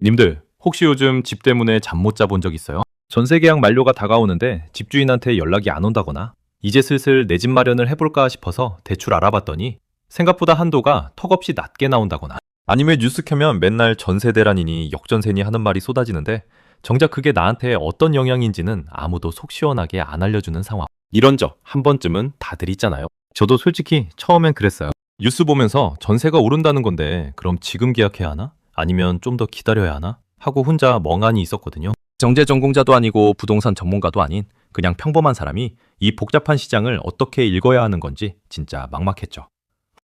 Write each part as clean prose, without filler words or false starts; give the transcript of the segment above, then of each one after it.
님들, 혹시 요즘 집 때문에 잠 못 자본 적 있어요? 전세 계약 만료가 다가오는데 집주인한테 연락이 안 온다거나 이제 슬슬 내 집 마련을 해볼까 싶어서 대출 알아봤더니 생각보다 한도가 턱없이 낮게 나온다거나 아니면 뉴스 켜면 맨날 전세 대란이니 역전세니 하는 말이 쏟아지는데 정작 그게 나한테 어떤 영향인지는 아무도 속 시원하게 안 알려주는 상황. 이런 적 한 번쯤은 다들 있잖아요. 저도 솔직히 처음엔 그랬어요. 뉴스 보면서 전세가 오른다는 건데 그럼 지금 계약해야 하나? 아니면 좀 더 기다려야 하나? 하고 혼자 멍하니 있었거든요. 경제 전공자도 아니고 부동산 전문가도 아닌 그냥 평범한 사람이 이 복잡한 시장을 어떻게 읽어야 하는 건지 진짜 막막했죠.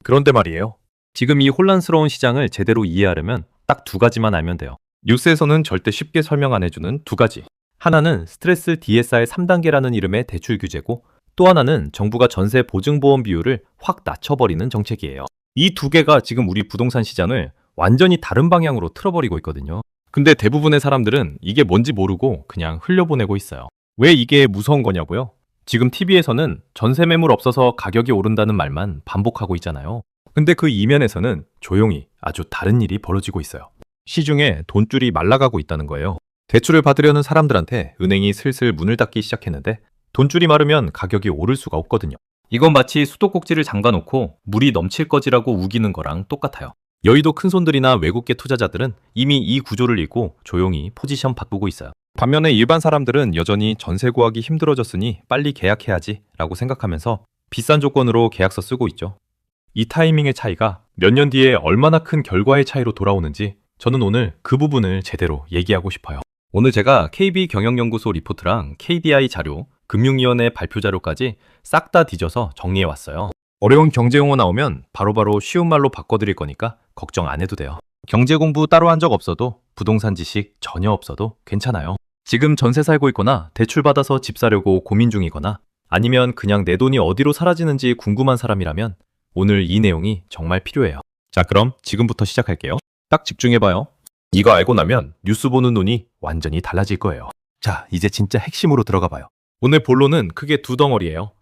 그런데 말이에요. 지금 이 혼란스러운 시장을 제대로 이해하려면 딱 두 가지만 알면 돼요. 뉴스에서는 절대 쉽게 설명 안 해주는 두 가지. 하나는 스트레스 DSR 3단계라는 이름의 대출 규제고 또 하나는 정부가 전세 보증보험 비율을 확 낮춰버리는 정책이에요. 이 두 개가 지금 우리 부동산 시장을 완전히 다른 방향으로 틀어버리고 있거든요. 근데 대부분의 사람들은 이게 뭔지 모르고 그냥 흘려보내고 있어요. 왜 이게 무서운 거냐고요? 지금 TV에서는 전세 매물 없어서 가격이 오른다는 말만 반복하고 있잖아요. 근데 그 이면에서는 조용히 아주 다른 일이 벌어지고 있어요. 시중에 돈줄이 말라가고 있다는 거예요. 대출을 받으려는 사람들한테 은행이 슬슬 문을 닫기 시작했는데 돈줄이 마르면 가격이 오를 수가 없거든요. 이건 마치 수도꼭지를 잠가놓고 물이 넘칠 거지라고 우기는 거랑 똑같아요. 여의도 큰손들이나 외국계 투자자들은 이미 이 구조를 읽고 조용히 포지션 바꾸고 있어요. 반면에 일반 사람들은 여전히 전세 구하기 힘들어졌으니 빨리 계약해야지 라고 생각하면서 비싼 조건으로 계약서 쓰고 있죠. 이 타이밍의 차이가 몇 년 뒤에 얼마나 큰 결과의 차이로 돌아오는지 저는 오늘 그 부분을 제대로 얘기하고 싶어요. 오늘 제가 KB경영연구소 리포트랑 KDI 자료, 금융위원회 발표 자료까지 싹 다 뒤져서 정리해왔어요. 어려운 경제 용어 나오면 바로바로 쉬운 말로 바꿔드릴 거니까 걱정 안 해도 돼요. 경제 공부 따로 한 적 없어도 부동산 지식 전혀 없어도 괜찮아요. 지금 전세 살고 있거나 대출 받아서 집 사려고 고민 중이거나 아니면 그냥 내 돈이 어디로 사라지는지 궁금한 사람이라면 오늘 이 내용이 정말 필요해요. 자, 그럼 지금부터 시작할게요. 딱 집중해봐요. 이거 알고 나면 뉴스 보는 눈이 완전히 달라질 거예요. 자, 이제 진짜 핵심으로 들어가봐요. 오늘 본론은 크게 두 덩어리예요.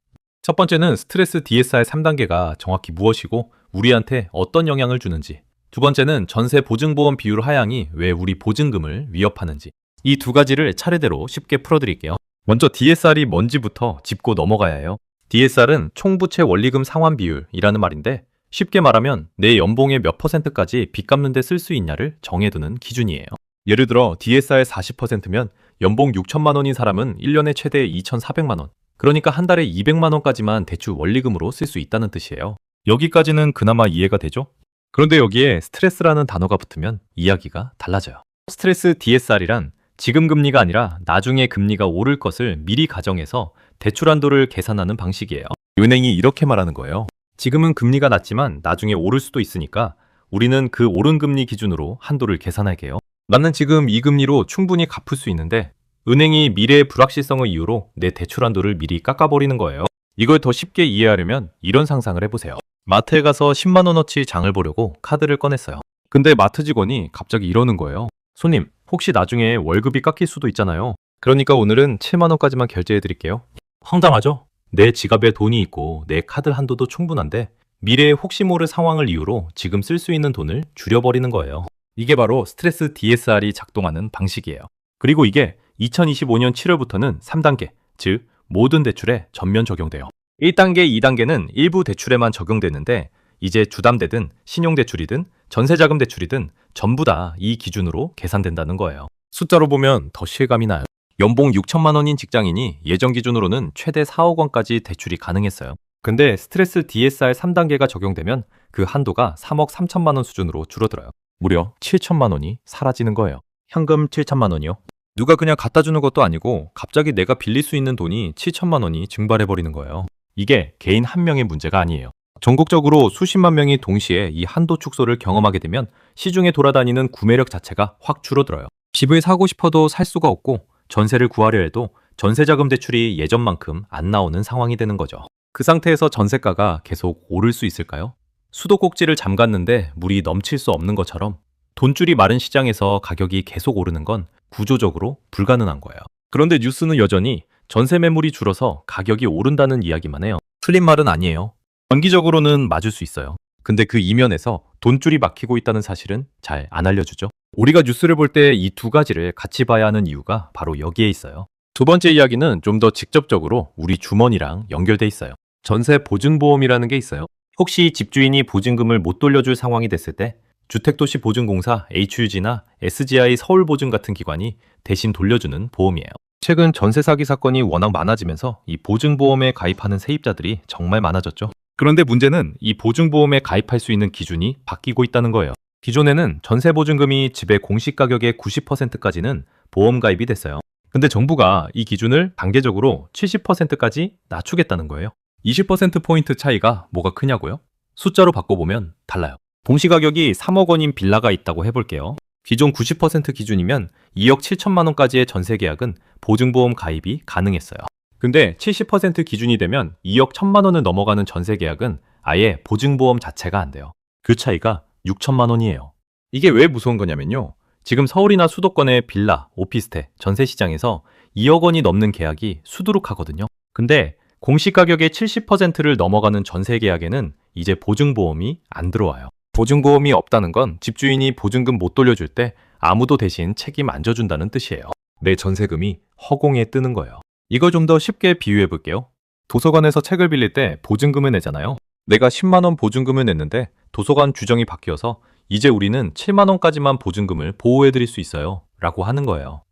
첫 번째는 스트레스 DSR 3단계가 정확히 무엇이고 우리한테 어떤 영향을 주는지, 두 번째는 전세 보증보험 비율 하향이 왜 우리 보증금을 위협하는지, 이 두 가지를 차례대로 쉽게 풀어드릴게요. 먼저 DSR이 뭔지부터 짚고 넘어가야 해요. DSR은 총부채 원리금 상환 비율이라는 말인데 쉽게 말하면 내 연봉의 몇 %까지 빚 갚는 데 쓸 수 있냐를 정해두는 기준이에요. 예를 들어 DSR 40%면 연봉 6천만 원인 사람은 1년에 최대 2,400만 원, 그러니까 한 달에 200만 원까지만 대출 원리금으로 쓸 수 있다는 뜻이에요. 여기까지는 그나마 이해가 되죠? 그런데 여기에 스트레스라는 단어가 붙으면 이야기가 달라져요. 스트레스 DSR이란 지금 금리가 아니라 나중에 금리가 오를 것을 미리 가정해서 대출 한도를 계산하는 방식이에요. 은행이 이렇게 말하는 거예요. 지금은 금리가 낮지만 나중에 오를 수도 있으니까 우리는 그 오른 금리 기준으로 한도를 계산할게요. 나는 지금 이 금리로 충분히 갚을 수 있는데 은행이 미래의 불확실성을 이유로 내 대출 한도를 미리 깎아버리는 거예요. 이걸 더 쉽게 이해하려면 이런 상상을 해보세요. 마트에 가서 10만 원어치 장을 보려고 카드를 꺼냈어요. 근데 마트 직원이 갑자기 이러는 거예요. 손님, 혹시 나중에 월급이 깎일 수도 있잖아요. 그러니까 오늘은 7만 원까지만 결제해드릴게요. 황당하죠? 내 지갑에 돈이 있고 내 카드 한도도 충분한데 미래의 혹시 모를 상황을 이유로 지금 쓸 수 있는 돈을 줄여버리는 거예요. 이게 바로 스트레스 DSR이 작동하는 방식이에요. 그리고 이게 2025년 7월부터는 3단계, 즉 모든 대출에 전면 적용돼요. 1단계, 2단계는 일부 대출에만 적용되는데 이제 주담대든 신용대출이든 전세자금 대출이든 전부 다 이 기준으로 계산된다는 거예요. 숫자로 보면 더 실감이 나요. 연봉 6천만 원인 직장인이 예전 기준으로는 최대 4억 원까지 대출이 가능했어요. 근데 스트레스 DSR 3단계가 적용되면 그 한도가 3억 3천만 원 수준으로 줄어들어요. 무려 7천만 원이 사라지는 거예요. 현금 7천만 원이요? 누가 그냥 갖다 주는 것도 아니고 갑자기 내가 빌릴 수 있는 돈이 7천만 원이 증발해버리는 거예요. 이게 개인 한 명의 문제가 아니에요. 전국적으로 수십만 명이 동시에 이 한도 축소를 경험하게 되면 시중에 돌아다니는 구매력 자체가 확 줄어들어요. 집을 사고 싶어도 살 수가 없고 전세를 구하려 해도 전세자금 대출이 예전만큼 안 나오는 상황이 되는 거죠. 그 상태에서 전세가가 계속 오를 수 있을까요? 수도꼭지를 잠갔는데 물이 넘칠 수 없는 것처럼 돈줄이 마른 시장에서 가격이 계속 오르는 건 구조적으로 불가능한 거예요. 그런데 뉴스는 여전히 전세 매물이 줄어서 가격이 오른다는 이야기만 해요. 틀린 말은 아니에요. 단기적으로는 맞을 수 있어요. 근데 그 이면에서 돈줄이 막히고 있다는 사실은 잘 안 알려주죠. 우리가 뉴스를 볼 때 이 두 가지를 같이 봐야 하는 이유가 바로 여기에 있어요. 두 번째 이야기는 좀 더 직접적으로 우리 주머니랑 연결돼 있어요. 전세 보증보험이라는 게 있어요. 혹시 집주인이 보증금을 못 돌려줄 상황이 됐을 때 주택도시보증공사 HUG나 SGI 서울보증 같은 기관이 대신 돌려주는 보험이에요. 최근 전세 사기 사건이 워낙 많아지면서 이 보증보험에 가입하는 세입자들이 정말 많아졌죠. 그런데 문제는 이 보증보험에 가입할 수 있는 기준이 바뀌고 있다는 거예요. 기존에는 전세보증금이 집의 공시가격의 90%까지는 보험 가입이 됐어요. 근데 정부가 이 기준을 단계적으로 70%까지 낮추겠다는 거예요. 20%포인트 차이가 뭐가 크냐고요? 숫자로 바꿔보면 달라요. 공시가격이 3억 원인 빌라가 있다고 해볼게요. 기존 90% 기준이면 2억 7천만 원까지의 전세 계약은 보증보험 가입이 가능했어요. 근데 70% 기준이 되면 2억 1천만 원을 넘어가는 전세 계약은 아예 보증보험 자체가 안 돼요. 그 차이가 6천만 원이에요. 이게 왜 무서운 거냐면요. 지금 서울이나 수도권의 빌라, 오피스텔, 전세 시장에서 2억 원이 넘는 계약이 수두룩하거든요. 근데 공시가격의 70%를 넘어가는 전세 계약에는 이제 보증보험이 안 들어와요. 보증보험이 없다는 건 집주인이 보증금 못 돌려줄 때 아무도 대신 책임 안 져준다는 뜻이에요. 내 전세금이 허공에 뜨는 거예요. 이걸 좀 더 쉽게 비유해 볼게요. 도서관에서 책을 빌릴 때 보증금을 내잖아요. 내가 10만 원 보증금을 냈는데 도서관 규정이 바뀌어서 이제 우리는 7만 원까지만 보증금을 보호해 드릴 수 있어요 라고 하는 거예요.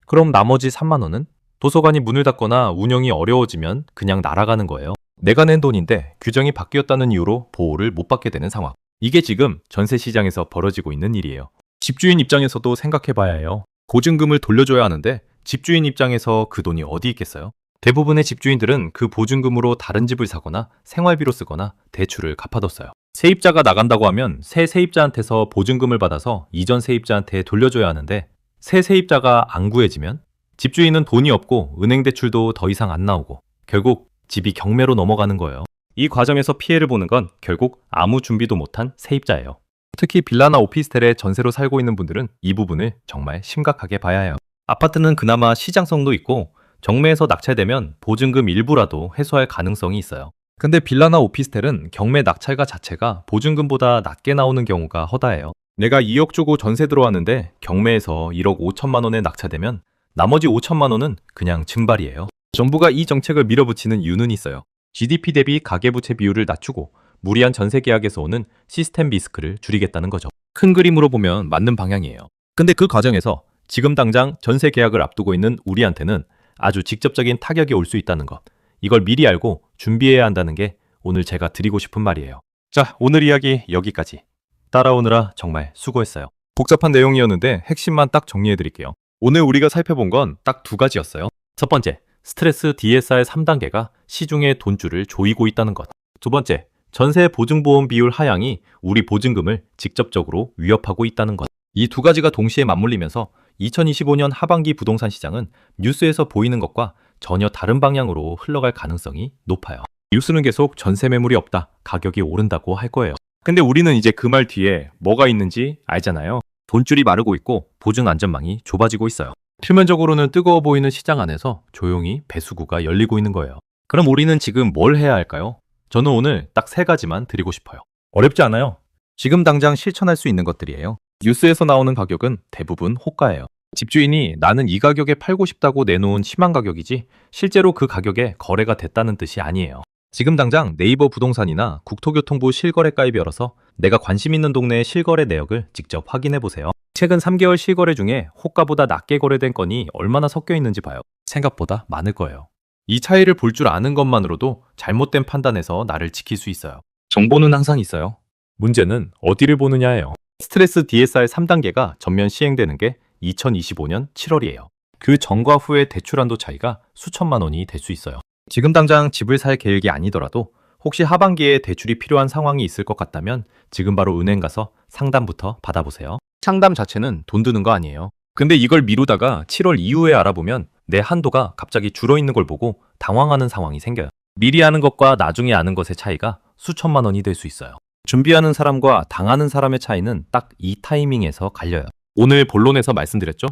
그럼 나머지 3만 원은 도서관이 문을 닫거나 운영이 어려워지면 그냥 날아가는 거예요. 내가 낸 돈인데 규정이 바뀌었다는 이유로 보호를 못 받게 되는 상황. 이게 지금 전세 시장에서 벌어지고 있는 일이에요. 집주인 입장에서도 생각해 봐야 해요. 보증금을 돌려줘야 하는데 집주인 입장에서 그 돈이 어디 있겠어요? 대부분의 집주인들은 그 보증금으로 다른 집을 사거나 생활비로 쓰거나 대출을 갚아뒀어요. 세입자가 나간다고 하면 새 세입자한테서 보증금을 받아서 이전 세입자한테 돌려줘야 하는데 새 세입자가 안 구해지면 집주인은 돈이 없고 은행 대출도 더 이상 안 나오고 결국 집이 경매로 넘어가는 거예요. 이 과정에서 피해를 보는 건 결국 아무 준비도 못한 세입자예요. 특히 빌라나 오피스텔에 전세로 살고 있는 분들은 이 부분을 정말 심각하게 봐야 해요. 아파트는 그나마 시장성도 있고 경매에서 낙찰되면 보증금 일부라도 회수할 가능성이 있어요. 근데 빌라나 오피스텔은 경매 낙찰가 자체가 보증금보다 낮게 나오는 경우가 허다해요. 내가 2억 주고 전세 들어왔는데 경매에서 1억 5천만 원에 낙찰되면 나머지 5천만 원은 그냥 증발이에요. 정부가 이 정책을 밀어붙이는 이유는 있어요. GDP 대비 가계부채 비율을 낮추고 무리한 전세 계약에서 오는 시스템 리스크를 줄이겠다는 거죠. 큰 그림으로 보면 맞는 방향이에요. 근데 그 과정에서 지금 당장 전세 계약을 앞두고 있는 우리한테는 아주 직접적인 타격이 올 수 있다는 것. 이걸 미리 알고 준비해야 한다는 게 오늘 제가 드리고 싶은 말이에요. 자, 오늘 이야기 여기까지. 따라오느라 정말 수고했어요. 복잡한 내용이었는데 핵심만 딱 정리해 드릴게요. 오늘 우리가 살펴본 건 딱 두 가지였어요. 첫 번째, 스트레스 DSR 3단계가 시중의 돈줄을 조이고 있다는 것. 두 번째, 전세 보증보험 비율 하향이 우리 보증금을 직접적으로 위협하고 있다는 것. 이 두 가지가 동시에 맞물리면서 2025년 하반기 부동산 시장은 뉴스에서 보이는 것과 전혀 다른 방향으로 흘러갈 가능성이 높아요. 뉴스는 계속 전세 매물이 없다, 가격이 오른다고 할 거예요. 근데 우리는 이제 그 말 뒤에 뭐가 있는지 알잖아요. 돈줄이 마르고 있고 보증 안전망이 좁아지고 있어요. 표면적으로는 뜨거워 보이는 시장 안에서 조용히 배수구가 열리고 있는 거예요. 그럼 우리는 지금 뭘 해야 할까요? 저는 오늘 딱 세 가지만 드리고 싶어요. 어렵지 않아요. 지금 당장 실천할 수 있는 것들이에요. 뉴스에서 나오는 가격은 대부분 호가예요. 집주인이 나는 이 가격에 팔고 싶다고 내놓은 희망 가격이지 실제로 그 가격에 거래가 됐다는 뜻이 아니에요. 지금 당장 네이버 부동산이나 국토교통부 실거래 가입 열어서 내가 관심 있는 동네의 실거래 내역을 직접 확인해 보세요. 최근 3개월 실거래 중에 호가보다 낮게 거래된 건이 얼마나 섞여 있는지 봐요. 생각보다 많을 거예요. 이 차이를 볼 줄 아는 것만으로도 잘못된 판단에서 나를 지킬 수 있어요. 정보는 항상 있어요. 문제는 어디를 보느냐예요. 스트레스 DSR 3단계가 전면 시행되는 게 2025년 7월이에요. 그 전과 후의 대출 한도 차이가 수천만 원이 될 수 있어요. 지금 당장 집을 살 계획이 아니더라도 혹시 하반기에 대출이 필요한 상황이 있을 것 같다면 지금 바로 은행 가서 상담부터 받아보세요. 상담 자체는 돈 드는 거 아니에요. 근데 이걸 미루다가 7월 이후에 알아보면 내 한도가 갑자기 줄어있는 걸 보고 당황하는 상황이 생겨요. 미리 아는 것과 나중에 아는 것의 차이가 수천만 원이 될 수 있어요. 준비하는 사람과 당하는 사람의 차이는 딱 이 타이밍에서 갈려요. 오늘 본론에서 말씀드렸죠?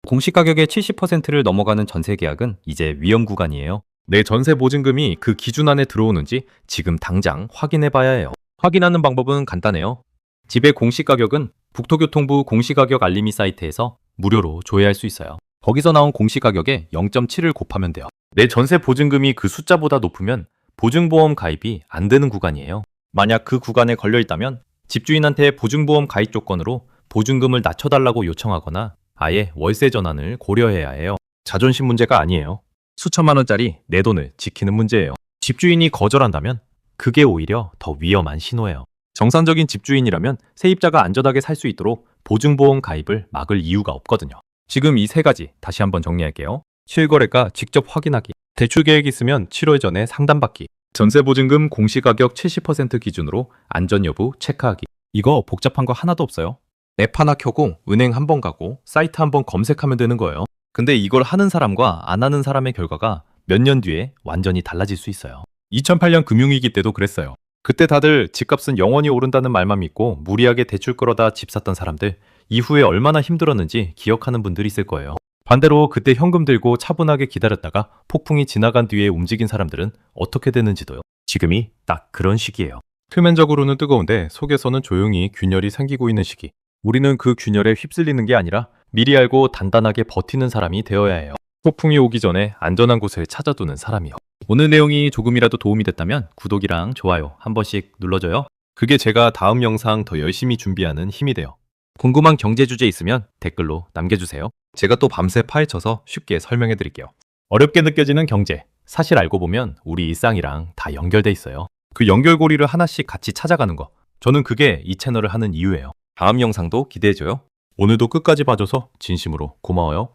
공시가격의 70%를 넘어가는 전세 계약은 이제 위험 구간이에요. 내 전세 보증금이 그 기준 안에 들어오는지 지금 당장 확인해 봐야 해요. 확인하는 방법은 간단해요. 집의 공시가격은 국토교통부 공시가격 알림이 사이트에서 무료로 조회할 수 있어요. 거기서 나온 공시가격에 0.7을 곱하면 돼요. 내 전세 보증금이 그 숫자보다 높으면 보증보험 가입이 안 되는 구간이에요. 만약 그 구간에 걸려 있다면 집주인한테 보증보험 가입 조건으로 보증금을 낮춰달라고 요청하거나 아예 월세 전환을 고려해야 해요. 자존심 문제가 아니에요. 수천만 원짜리 내 돈을 지키는 문제예요. 집주인이 거절한다면 그게 오히려 더 위험한 신호예요. 정상적인 집주인이라면 세입자가 안전하게 살 수 있도록 보증보험 가입을 막을 이유가 없거든요. 지금 이 세 가지 다시 한번 정리할게요. 실거래가 직접 확인하기, 대출 계획 있으면 7월 전에 상담받기, 전세보증금 공시가격 70% 기준으로 안전 여부 체크하기. 이거 복잡한 거 하나도 없어요. 앱 하나 켜고 은행 한 번 가고 사이트 한 번 검색하면 되는 거예요. 근데 이걸 하는 사람과 안 하는 사람의 결과가 몇 년 뒤에 완전히 달라질 수 있어요. 2008년 금융위기 때도 그랬어요. 그때 다들 집값은 영원히 오른다는 말만 믿고 무리하게 대출 끌어다 집 샀던 사람들, 이후에 얼마나 힘들었는지 기억하는 분들이 있을 거예요. 반대로 그때 현금 들고 차분하게 기다렸다가 폭풍이 지나간 뒤에 움직인 사람들은 어떻게 되는지도요. 지금이 딱 그런 시기예요. 표면적으로는 뜨거운데 속에서는 조용히 균열이 생기고 있는 시기. 우리는 그 균열에 휩쓸리는 게 아니라 미리 알고 단단하게 버티는 사람이 되어야 해요. 폭풍이 오기 전에 안전한 곳을 찾아두는 사람이요. 오늘 내용이 조금이라도 도움이 됐다면 구독이랑 좋아요 한 번씩 눌러줘요. 그게 제가 다음 영상 더 열심히 준비하는 힘이 돼요. 궁금한 경제 주제 있으면 댓글로 남겨주세요. 제가 또 밤새 파헤쳐서 쉽게 설명해 드릴게요. 어렵게 느껴지는 경제, 사실 알고 보면 우리 일상이랑 다 연결돼 있어요. 그 연결고리를 하나씩 같이 찾아가는 거, 저는 그게 이 채널을 하는 이유예요. 다음 영상도 기대해줘요. 오늘도 끝까지 봐줘서 진심으로 고마워요.